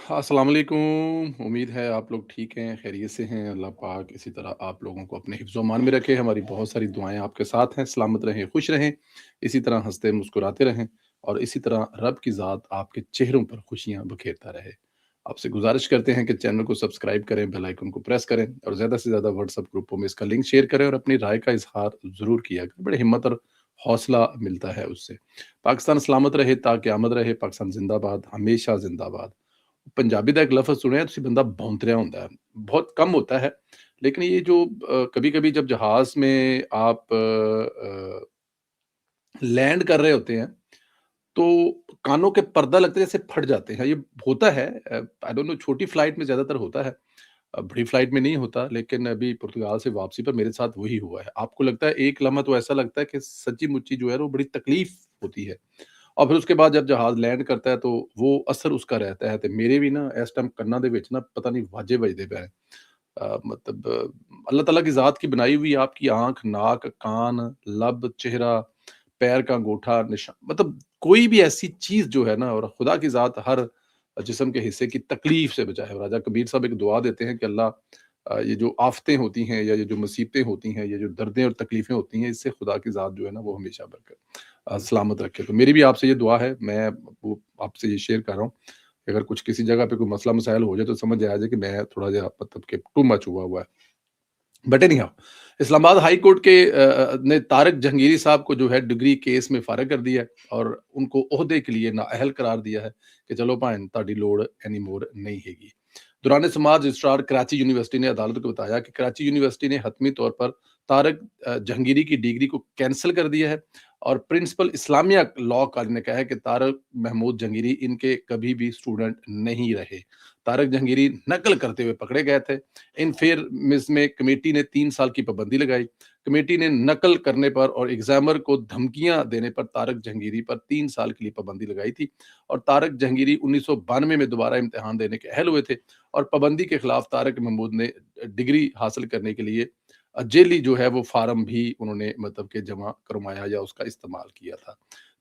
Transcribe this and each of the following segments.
हाँ, अस्सलाम वालेकुम। उम्मीद है आप लोग ठीक हैं, खैरियत से हैं। अल्लाह पाक इसी तरह आप लोगों को अपने हिफ्ज़-ओ-अमान में रखे। हमारी बहुत सारी दुआएँ आपके साथ हैं। सलामत रहें, खुश रहें, इसी तरह हँसते मुस्कुराते रहें और इसी तरह रब की ज़ात आपके चेहरों पर खुशियाँ बखेरता रहे। आपसे गुज़ारिश करते हैं कि चैनल को सब्सक्राइब करें, बेल आइकन को प्रेस करें और ज़्यादा से ज़्यादा व्हाट्सएप ग्रुपों में इसका लिंक शेयर करें और अपनी राय का इज़हार ज़रूर किया करें। बड़ी हिम्मत और हौसला मिलता है उससे। पाकिस्तान सलामत रहे, ता क़यामत रहे। पाकिस्तान ज़िंदाबाद, हमेशा ज़िंदाबाद। पंजाबी दा एक लफ़्ज़ सुनिया तुसीं बंदा भौंतरिया होंदा है, बहुत कम होता है, लेकिन ये जो कभी-कभी जब जहाज़ में आप लैंड कर रहे होते हैं, तो कानों के पर्दा लगता है जैसे फट जाते हैं, ये होता है आई डोंट नो छोटी फ्लाइट में ज़्यादातर होता है बड़ी फ्लाइट में नहीं होता, लेकिन अभी पुर्तगाल से वापसी पर मेरे साथ वही हुआ है। आपको लगता है एक लम्हा तो ऐसा लगता है कि सच्ची-मुच्ची जो है वो बड़ी तकलीफ़ होती है। और फिर उसके बाद जब जहाज़ लैंड करता है तो वो असर उसका रहता है। तो मेरे भी ना इस टाइम कन्नां दे विच ना पता नहीं वाजे बजदे पे हैं। मतलब अल्लाह ताला की ज़ात की बनाई हुई आपकी आँख, नाक, कान, लब, चेहरा, पैर का अंगूठा, मतलब कोई भी ऐसी चीज़ जो है ना और खुदा की ज़ात हर जिस्म के हिस्से की तकलीफ़ से बचाए। राजा कबीर साहब एक दुआ देते हैं कि अल्लाह ये जो आफ़तें होती हैं या ये जो मुसीबतें होती हैं, ये जो दर्दें और तकलीफ़ें होती हैं, इससे खुदा की ज़ात जो है ना वो हमेशा सलामत रखे। तो मेरी भी आपसे ये दुआ है, मैं वो आपसे ये शेयर कर रहा हूँ, कि अगर कुछ किसी जगह पे कोई मसला मसाइल हो जाए तो समझ आ जाए कि मैं थोड़ा-सा मतलब कि टू मच हुआ है। But any how Islamabad high court के ने तारिक जहांगीरी साहब को जो है डिग्री केस में फारिग कर दिया है और उनको ओहदे के लिए नाअहल करार दिया है कि चलो भाएं ताड़ी लोड़ एनी मोर नहीं हैगी। दौरान समाज रजिस्ट्रार कराची यूनिवर्सिटी ने अदालत को बताया कि कराची यूनिवर्सिटी ने हतमी तौर पर तारिक जहांगीरी की डिग्री को कैंसिल कर दिया है और प्रिंसिपल इस्लामिया लॉ कॉलेज ने कहा है कि तारिक महमूद जहांगीरी इनके कभी भी स्टूडेंट नहीं रहे। तारिक जहांगीरी नकल करते हुए पकड़े गए थे। इन फेयर मिस में कमेटी ने 3 साल की पाबंदी लगाई। कमेटी ने नकल करने पर और एग्जामिनर को धमकियां देने पर तारिक जहांगीरी पर 3 साल के लिए पाबंदी लगाई थी और तारिक जहांगीरी 1992 में दोबारा इम्तिहान देने के अहल हुए थे और पाबंदी के खिलाफ तारिक महमूद ने डिग्री हासिल करने के लिए जेली जो है वो फार्म भी उन्होंने मतलब के जमा करवाया या उसका इस्तेमाल किया था।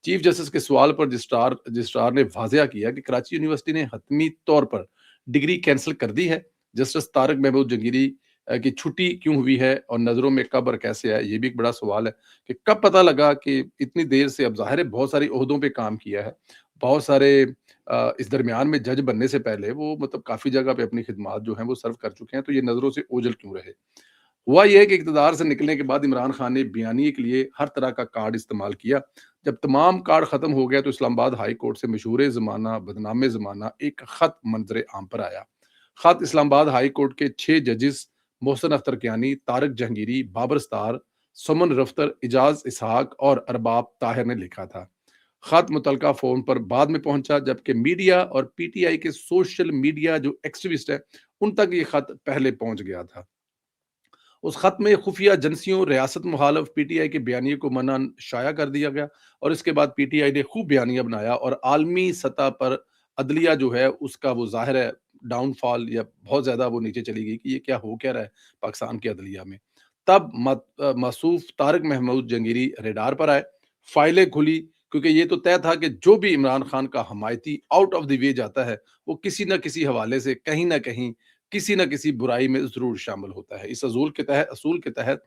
चीफ जस्टिस के सवाल पर रजिस्ट्रार रजिस्ट्रार ने वाजिया किया कि कराची यूनिवर्सिटी ने हतमी तौर पर डिग्री कैंसिल कर दी है। जस्टिस तारिक महमूद जहांगीरी की छुट्टी क्यों हुई है और नज़रों में कब और कैसे आए, ये भी एक बड़ा सवाल है कि कब पता लगा कि इतनी देर से अब ज़ाहिर है बहुत सारे ओहदों पे काम किया है। बहुत सारे इस दरमियान में जज बनने से पहले वो मतलब काफ़ी जगह पे अपनी खिदमात जो हैं वो सर्व कर चुके हैं, तो ये नज़रों से ओझल क्यों रहे? हुआ ये है कि इक़्तिदार से निकलने के बाद इमरान खान ने बयानिए के लिए हर तरह का कार्ड इस्तेमाल किया। जब तमाम कार्ड ख़त्म हो गया तो इस्लामाबाद हाई कोर्ट से मशहूर-ए-ज़माना, बदनाम-ए-ज़माना एक ख़त मंज़र-ए-आम पर आया। ख़त इस्लामाबाद हाई कोर्ट के 6 जजेस मोहसिन अख्तर कियानी, तारिक जहांगीरी, बाबर स्तार, सुमन रफ्तर, इजाज़ इसहाक और अरबाब ताहिर ने लिखा था। ख़त मुतलका फ़ोन पर बाद में पहुंचा जबकि मीडिया और पीटीआई के सोशल मीडिया जो एक्टिविस्ट हैं, उन तक ये ख़त पहले पहुंच गया था। उस खत में खुफिया एजेंसियों, रियासत मुखालिफ पीटीआई के बयानिए को मनान शाया कर दिया गया और इसके बाद पीटीआई ने खूब बयानिया बनाया और आलमी सतह पर अदलिया जो है उसका वो ज़ाहिर है डाउनफॉल या बहुत ज़्यादा वो नीचे चली गई कि ये क्या हो क्या रहा है पाकिस्तान की अदलिया में। तब मसूफ तारिक महमूद जहांगीरी रेडार पर आए, फाइलें खुली क्योंकि ये तो तय था कि जो भी इमरान खान का हमायती आउट ऑफ द वे जाता है, वो किसी न किसी हवाले से कहीं न कहीं किसी न किसी बुराई में ज़रूर शामिल होता है। इस असूल के तहत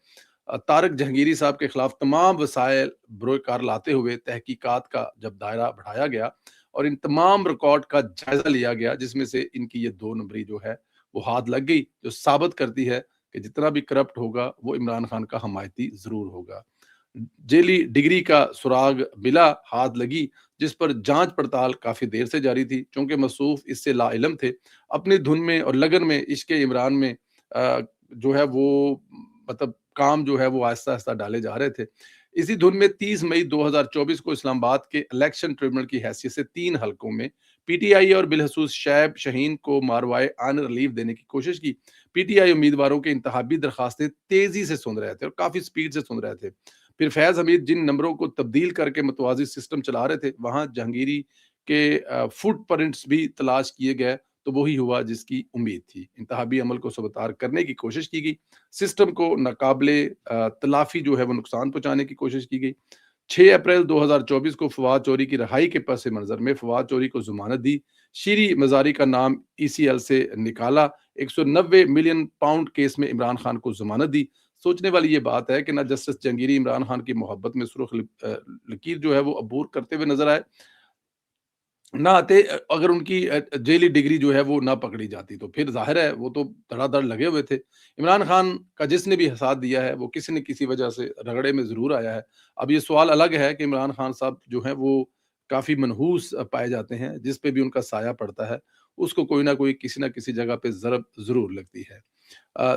तारिक जहांगीरी साहब के खिलाफ तमाम वसाइल बरोकार लाते हुए तहकीकात का जब दायरा बढ़ाया गया और इन तमाम रिकॉर्ड का जायज़ा लिया गया जिसमें से इनकी ये 2 नंबरी जो है वो हाथ लग गई, जो साबित करती है कि जितना भी करप्ट होगा वो इमरान खान का हमायती ज़रूर होगा। जेली डिग्री का सुराग मिला, हाथ लगी, जिस पर जांच पड़ताल काफी देर से जारी थी चूंकि मसूफ इससे लाइलम थे। अपनी धुन में और लगन में इश्क इमरान में जो है वो मतलब काम जो है वो आहिस्ता आहिस्ता डाले जा रहे थे। इसी धुन में 30 मई 2024 को इस्लामाबाद के इलेक्शन ट्रिब्यूनल की हैसियत से 3 हलकों में पीटीआई और बिलखसूस शैब शहीन को मारवाए आन रिलीफ देने की कोशिश की। पीटीआई उम्मीदवारों के इंतखाबी दरखास्तें तेजी से सुन रहे थे और काफी स्पीड से सुन रहे थे। फिर फैज़ हमीद जिन नंबरों को तब्दील करके मुतवाज़ी सिस्टम चला रहे थे, वहाँ जहांगीरी के फुटप्रिंट्स भी तलाश किए गए, तो वही हुआ जिसकी उम्मीद थी। इंतखाबी अमल को सबतार करने की कोशिश की गई, सिस्टम को नाकाबिले तलाफ़ी जो है वो नुकसान पहुँचाने की कोशिश की गई। 6 अप्रैल 2024 को फवाद चौधरी की रिहाई के पस मंज़र में फवाद चौधरी को ज़मानत दी, शीरी मज़ारी का नाम ईसीएल से निकाला, 190 मिलियन पाउंड केस में इमरान खान को ज़मानत दी। सोचने वाली ये बात है कि ना जस्टिस जहांगीरी इमरान खान की मोहब्बत में लकीर जो है वो अबूर करते हुए नज़र आए, ना आते अगर उनकी जेली डिग्री जो है वो ना पकड़ी जाती, तो फिर ज़ाहिर है वो तो धड़ाधड़ लगे हुए थे। इमरान खान का जिसने भी साथ दिया है वो किसी न किसी वजह से रगड़े में ज़रूर आया है। अब ये सवाल अलग है कि इमरान खान साहब जो हैं वो काफ़ी मनहूस पाए जाते हैं, जिस पे भी उनका साया पड़ता है, उसको कोई ना कोई किसी न किसी जगह पे ज़रब ज़रूर लगती है।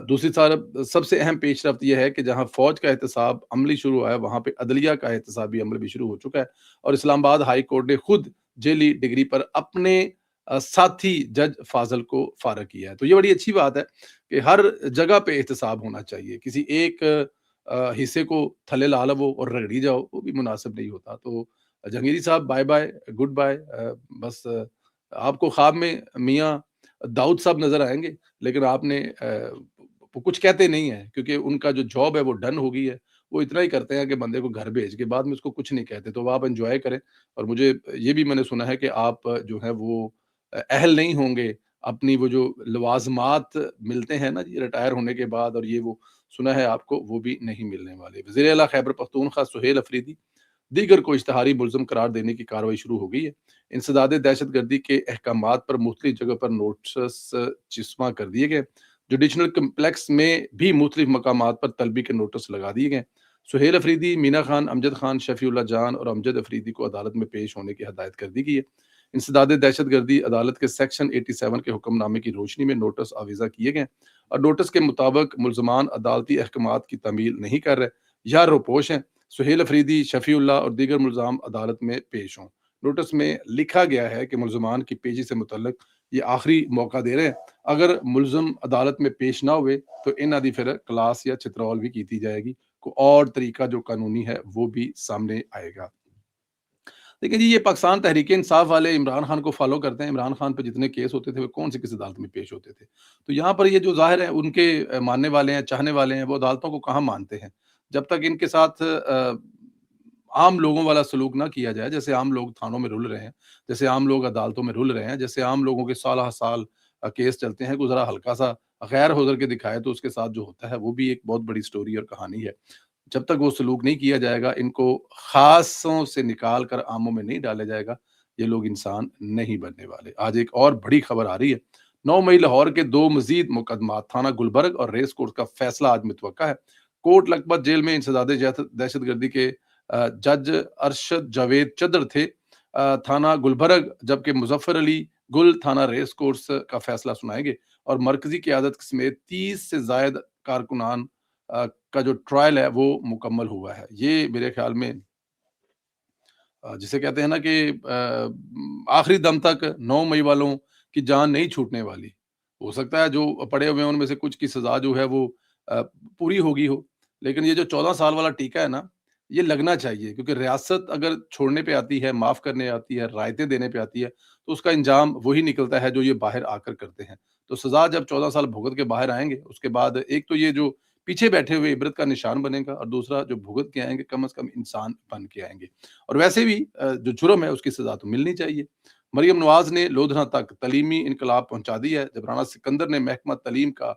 दूसरी तरफ सबसे अहम पेशरफ्त ये है कि जहाँ फ़ौज का एहतसाब अमली शुरू हुआ है, वहाँ पे अदलिया का एहतसाबी अमल भी शुरू हो चुका है और इस्लामाबाद हाई कोर्ट ने खुद जेली डिग्री पर अपने साथी जज फाजल को फारग किया है। तो ये बड़ी अच्छी बात है कि हर जगह पे एहतसाब होना चाहिए। किसी एक हिस्से को थल्ले ला लवो और रगड़ी जाओ, वो भी मुनासिब नहीं होता। तो जहांगीरी साहब बाय बाय, गुड बाय। बस आपको ख्वाब में मियाँ दाऊद साहब नज़र आएँगे, लेकिन आपने वो कुछ कहते नहीं हैं क्योंकि उनका जो जॉब है वो डन हो गई है। वो इतना ही करते हैं कि बंदे को घर भेज के बाद में उसको कुछ नहीं कहते। तो वो आप एन्जॉय करें। और मुझे ये भी मैंने सुना है कि आप जो है वो अहल नहीं होंगे, अपनी वो जो लवाज़मात मिलते हैं ना जी रिटायर होने के बाद, और ये वो सुना है आपको, वो भी नहीं मिलने वाले। वज़ीर आला खैबर पख्तूनख्वा सुहेल अफरीदी दीगर को इश्तिहारी मुलज़म करार देने की कार्रवाई शुरू हो गई है। इंसदाद दहशतगर्दी के अहकामात पर मुख्तलिफ जगह पर नोटिस चिस्मा कर दिए गए। जुडिशनल कम्प्लेक्स में भी मुख्तलिफ मकामात पर तलबी के नोटिस लगा दिए गए। सुहेल अफरीदी, मीना खान, अमजद खान, शफीउल्लाह जान और अमजद अफरीदी को अदालत में पेश होने की हदायत कर दी गई है। इंसदाद दहशतगर्दी अदालत के सेक्शन 87 के हुक्मनामे की रोशनी में नोटिस आवीज़ा किए गए और नोटिस के मुताबिक मुलजमान अदालती अहकामात की तमील नहीं कर रहे या रोपोश हैं। सुहेल अफरीदी, शफीउल्लाह और दीगर मुलज़ाम अदालत में पेश हों। नोटिस में लिखा गया है कि मुलज़मान की पेशी से मुतल्लिक ये आखिरी मौका दे रहे हैं। अगर मुलज़म अदालत में पेश ना हुए तो इन्हां दी फिर क्लास या चित्रौल भी की जाएगी। कोई और तरीका जो कानूनी है वो भी सामने आएगा। देखिए जी, ये पाकिस्तान तहरीक इंसाफ वाले इमरान खान को फॉलो करते हैं। इमरान खान पे जितने केस होते थे वो कौन सी किस अदालत में पेश होते थे। तो यहाँ पर ये जो ज़ाहिर है उनके मानने वाले हैं, चाहने वाले हैं, वो अदालतों को कहाँ मानते हैं। जब तक इनके साथ आम लोगों वाला सलूक ना किया जाए, जैसे आम लोग थानों में रुल रहे हैं, जैसे आम लोग अदालतों में रुल रहे हैं, जैसे आम लोगों के साल-ह-साल केस चलते हैं, कोई ज़रा हल्का-सा गैर हो करके दिखाए तो उसके साथ जो होता है वो भी एक बहुत बड़ी स्टोरी और कहानी है। जब तक वो सलूक नहीं किया जाएगा, इनको ख़ासों से निकाल कर आमों में नहीं डाला जाएगा, ये लोग इंसान नहीं बनने वाले। आज एक और बड़ी खबर आ रही है। 9 मई लाहौर के 2 मज़ीद मुकदमात थाना गुलबर्ग और रेस कोर्स का फैसला आज मुतवक्का है। कोट लखपत जेल में इंसदाद दहशतगर्दी के जज अरशद जावेद चदर थे। थाना गुलबर्ग, जबकि मुज़फ़्फ़र अली गुल थाना रेस कोर्स का फैसला सुनाएँगे और मरकज़ी क़यादत समेत 30 से ज़ायद कारकुनान का जो ट्रायल है वो मुकम्मल हुआ है। ये मेरे ख़्याल में जिसे कहते हैं ना कि आखिरी दम तक 9 मई वालों की जान नहीं छूटने वाली। हो सकता है जो पड़े हुए हैं उनमें से कुछ की सज़ा जो है वो पूरी हो गई हो। लेकिन ये जो 14 साल वाला टीका है ना, ये लगना चाहिए क्योंकि रियासत अगर छोड़ने पे आती है, माफ़ करने आती है, रायतें देने पे आती है, तो उसका अंजाम वही निकलता है जो ये बाहर आकर करते हैं। तो सज़ा जब 14 साल भुगत के बाहर आएँगे, उसके बाद एक तो ये जो पीछे बैठे हुए इबरत का निशान बनेगा और दूसरा जो भुगत के आएँगे, कम से कम इंसान बन के आएँगे। और वैसे भी जो जुर्म है उसकी सज़ा तो मिलनी चाहिए। मरियम नवाज़ ने लोधना तक तलीमी इनकलाब पहुँचा दी है। जब राणा सिकंदर ने महकमा तलीम का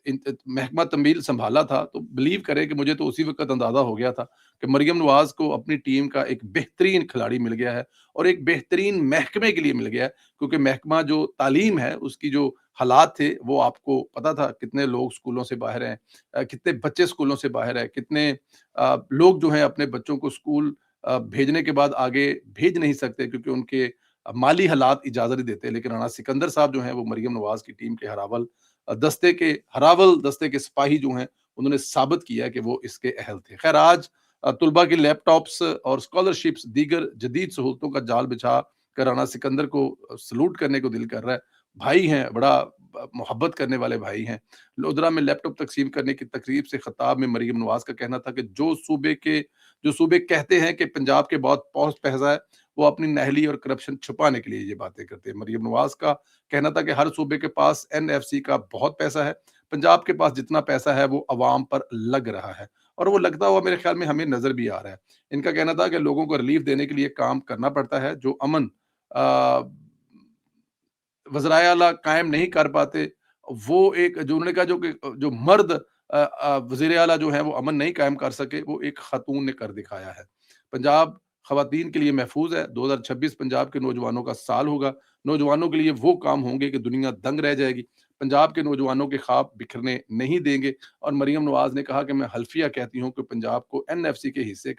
महकमा तमील सँभाला था, तो बिलीव करें कि मुझे तो उसी वक़्त अंदाज़ा हो गया था कि मरियम नवाज़ को अपनी टीम का एक बेहतरीन खिलाड़ी मिल गया है और एक बेहतरीन महकमे के लिए मिल गया है, क्योंकि महकमा जो तालीम है, उसकी जो हालात थे, वो आपको पता था कितने लोग स्कूलों से बाहर हैं, कितने बच्चे स्कूलों से बाहर हैं, कितने लोग जो हैं अपने बच्चों को स्कूल भेजने के बाद आगे भेज नहीं सकते क्योंकि उनके माली हालात इजाज़त नहीं देते। लेकिन राणा सिकंदर साहब जो हैं वो मरियम नवाज़ की टीम के हरावल दस्ते के सिपाही जो हैं, उन्होंने साबित किया है कि वो इसके अहल थे। खैर आज तुलबा के लैपटॉप्स और स्कॉलरशिप्स दीगर जदीद सहूलतों का जाल बिछा कर राणा सिकंदर को सैल्यूट करने को दिल कर रहा है। भाई हैं, बड़ा मोहब्बत करने वाले भाई हैं। लोधरा में लैपटॉप तक़सीम करने की तकरीब से ख़िताब में मरियम नवाज़ का कहना था कि जो सूबे कहते हैं कि पंजाब के बहुत पौष पैसा है, वो अपनी नाअहली और करप्शन छुपाने के लिए ये बातें करते हैं। मरियम नवाज़ का कहना था कि हर सूबे के पास एनएफसी का बहुत पैसा है, पंजाब के पास जितना पैसा है वो अवाम पर लग रहा है और वो लगता हुआ मेरे ख्याल में हमें नज़र भी आ रहा है। इनका कहना था कि लोगों को रिलीफ देने के लिए काम करना पड़ता है, जो अमन अ, وزرائے اعلیٰ قائم نہیں کر پاتے، وہ ایک جو انہوں نے کہا جو کہ جو مرد وزیر اعلیٰ جو ہیں وہ امن نہیں قائم کر سکے، وہ ایک خاتون نے کر دکھایا ہے۔ پنجاب خواتین کے لیے محفوظ ہے، 2026 پنجاب کے نوجوانوں کا سال ہوگا، نوجوانوں کے لیے وہ کام ہوں گے کہ دنیا دنگ رہ جائے گی، پنجاب کے نوجوانوں کے خواب بکھرنے نہیں دیں گے۔ اور مریم نواز نے کہا کہ میں حلفیہ کہتی ہوں کہ پنجاب کو این ایف سی کے حصے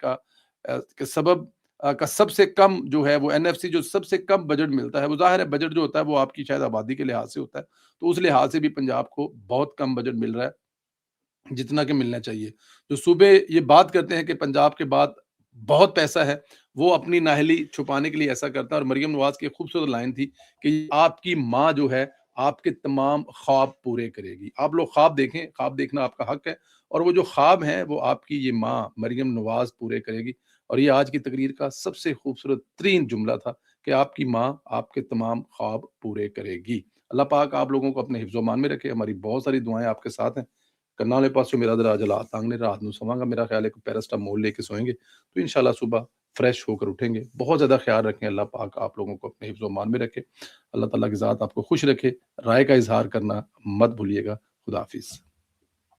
کے سبب کا سب سے کم جو ہے وہ این ایف سی جو سب سے کم بجٹ ملتا ہے، وہ ظاہر ہے بجٹ جو ہوتا ہے وہ آپ کی شاید آبادی کے لحاظ سے ہوتا ہے، تو اس لحاظ سے بھی پنجاب کو بہت کم بجٹ مل رہا ہے جتنا کہ ملنا چاہیے۔ جو صوبے یہ بات کرتے ہیں کہ پنجاب کے بعد بہت پیسہ ہے، وہ اپنی نااہلی چھپانے کے لیے ایسا کرتا ہے۔ اور مریم نواز کی ایک خوبصورت لائن تھی کہ آپ کی ماں جو ہے آپ کے تمام خواب پورے کرے گی۔ آپ لوگ خواب دیکھیں، خواب دیکھنا آپ کا حق ہے، اور وہ جو خواب ہیں وہ آپ کی یہ ماں مریم نواز پورے کرے گی۔ اور یہ آج کی تقریر کا سب سے خوبصورت ترین جملہ تھا کہ آپ کی ماں آپ کے تمام خواب پورے کرے گی۔ اللہ پاک آپ لوگوں کو اپنے حفظ و امان میں رکھے۔ ہماری بہت ساری دعائیں آپ کے ساتھ ہیں۔ کرنا والے پاس میرا دراج اللہ تانگ نے رات نو سواں گا، میرا خیال ہے کہ پیراسٹامول لے کے سوئیں گے تو انشاءاللہ صبح فریش ہو کر اٹھیں گے۔ بہت زیادہ خیال رکھیں، اللہ پاک آپ لوگوں کو اپنے حفظ و امان میں رکھے۔ اللہ تعالیٰ کی ذات آپ کو خوش رکھے۔ رائے کا اظہار کرنا مت بھولیے گا۔ خدا حافظ۔